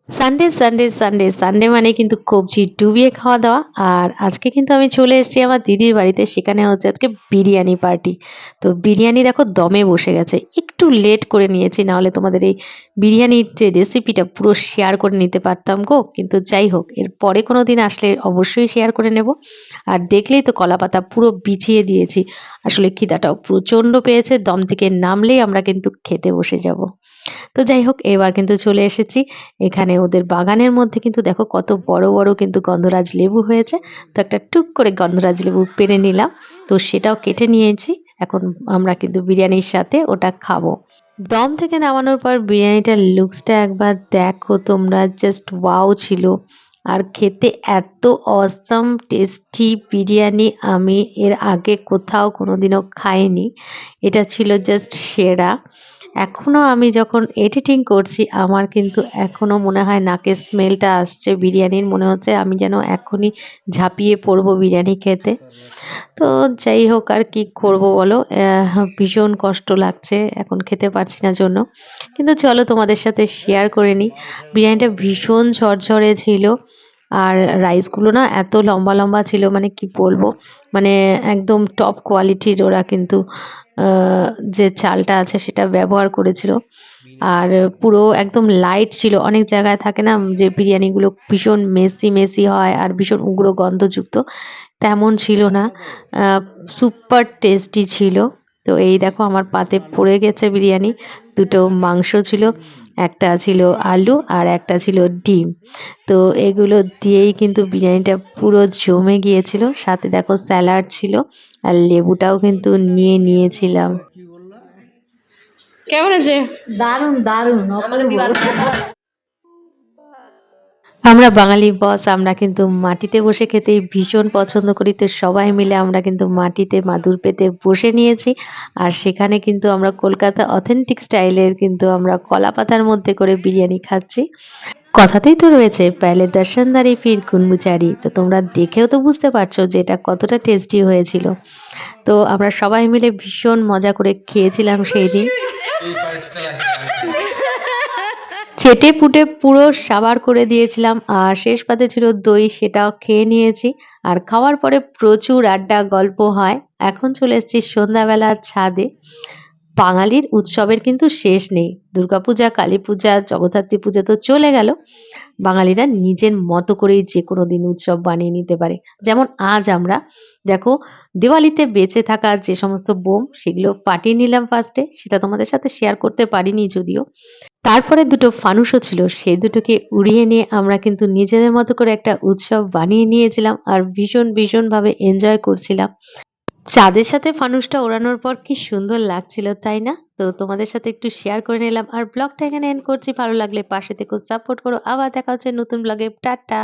Sunday, Sunday, Sunday, Sunday মানে কিন্তু কবজি ডুবিয়ে খাওয়া-দাওয়া। আর আজকে কিন্তু আমি চলে এসেছি আমার দিদির বাড়িতে। সেখানে হচ্ছে আজকে বিরিয়ানি পার্টি। তো বিরিয়ানি দেখো দমে বসে গেছে। একটু লেট করে নিয়েছি, নাহলে তোমাদের এই বিরিয়ানির যে রেসিপিটা পুরো শেয়ার করে নিতে পারতাম গো। কিন্তু যাই হোক, এর পরে কোনোদিন আসলে অবশ্যই শেয়ার করে নেব। আর দেখলেই তো কলাপাতা পুরো বিছিয়ে দিয়েছি। আসলে খিদাটাও প্রচণ্ড পেয়েছে। দম থেকে নামলেই আমরা কিন্তু খেতে বসে যাব। তো যাই হোক, এবার কিন্তু চলে এসেছি। এখানে ওদের বাগানের মধ্যে কিন্তু দেখো কত বড় বড় কিন্তু গন্ধরাজ লেবু হয়েছে। তো একটা টুক করে গন্ধরাজ লেবু পেড়ে নিলাম। তো সেটাও কেটে নিয়েছি। এখন আমরা কিন্তু বিরিয়ানির সাথে ওটা খাবো। দম থেকে নামানোর পর বিরিয়ানিটার লুকসটা একবার দেখো তোমরা, জাস্ট ওয়াও ছিল। আর খেতে এত অসাম টেস্টি বিরিয়ানি আমি এর আগে কোথাও কোনোদিনও খাইনি। এটা ছিল জাস্ট সেরা। এখনো আমি যখন এডিটিং করছি আমার কিন্তু এখনো মনে হয় নাকে স্মেলটা আসছে বিরিয়ানির, মনে হচ্ছে আমি যেন এখনই ঝাঁপিয়ে পড়বো বিরিয়ানি খেতে। তো যাই হোক, আর কি করব বলো, ভীষণ কষ্ট লাগছে এখন খেতে পারছি না জন্য। কিন্তু চলো তোমাদের সাথে শেয়ার করে নিই। বিরিয়ানিটা ভীষণ ঝরঝরে ছিল। আর রাইসগুলো না এত লম্বা লম্বা ছিল, মানে কি বলবো, মানে একদম টপ কোয়ালিটির ওরা কিন্তু যে চালটা আছে সেটা ব্যবহার করেছিল। আর পুরো একদম লাইট ছিল। অনেক জায়গায় থাকে না যে বিরিয়ানিগুলো ভীষণ মেসি মেসি হয় আর ভীষণ উগ্র গন্ধযুক্ত, তেমন ছিল না। সুপার টেস্টি ছিল। তো এই দেখো আমার পাতে পড়ে গেছে বিরিয়ানি। দুটো মাংস ছিল, একটা ছিল আলু আর একটা ছিল ডিম। তো এগুলো দিয়েই কিন্তু বিরিয়ানিটা পুরো জমে গিয়েছিল। সাথে দেখো স্যালাড ছিল আর লেবুটাও কিন্তু নিয়ে নিয়েছিলাম। কেমন আছে? দারুণ দারুণ অপূর্ব। আমরা বাঙালি বস, আমরা কিন্তু মাটিতে বসে খেতেই ভীষণ পছন্দ করি। তো সবাই মিলে আমরা কিন্তু মাটিতে মাদুর পেতে বসে নিয়েছি। আর সেখানে কিন্তু আমরা কলকাতা অথেন্টিক স্টাইলের কিন্তু আমরা কলা পাতার মধ্যে করে বিরিয়ানি খাচ্ছি। কথাতেই তো রয়েছে পেলে দর্শনদারি ফির কুনবুচারি। তো তোমরা দেখেও তো বুঝতে পারছো যে এটা কতটা টেস্টি হয়েছিল। তো আমরা সবাই মিলে ভীষণ মজা করে খেয়েছিলাম সেই দিন। চেটে পুটে পুরো সাবার করে দিয়েছিলাম। আর শেষ পাতে ছিল দই, সেটাও খেয়ে নিয়েছি। আর খাওয়ার পরে প্রচুর আড্ডা গল্প হয়। এখন চলে এসেছি সন্ধ্যাবেলার ছাদে। বাঙালির উৎসবের কিন্তু শেষ নেই। দুর্গাপূজা, কালী পূজা, জগদ্ধাত্রী পূজা তো চলে গেল। বাঙালিরা নিজের মতো করেই যেকোনো দিন উৎসব বানিয়ে নিতে পারে। যেমন আজ আমরা দেখো দিওয়ালিতে বেঁচে থাকা যে সমস্ত বোম সেগুলো ফাটিয়ে নিলাম ফার্স্টে। সেটা তোমাদের সাথে শেয়ার করতে পারিনি যদিও। তারপরে দুটো ফানুসও ছিল। সেই দুটোকে উড়িয়ে নিয়ে আমরা কিন্তু নিজেদের মতো করে একটা উৎসব বানিয়ে নিয়েছিলাম। আর ভীষণভাবে এনজয় করছিলাম। চাঁদের সাথে ফানুসটা ওড়ানোর পর কি সুন্দর লাগছিল, তাই না? তো তোমাদের সাথে একটু শেয়ার করে নিলাম। আর ব্লগটা এখানে এন্ড করছি। ভালো লাগলে পাশে থেকো, সাপোর্ট করো। আবার দেখা হচ্ছে নতুন ব্লগে। টাটা।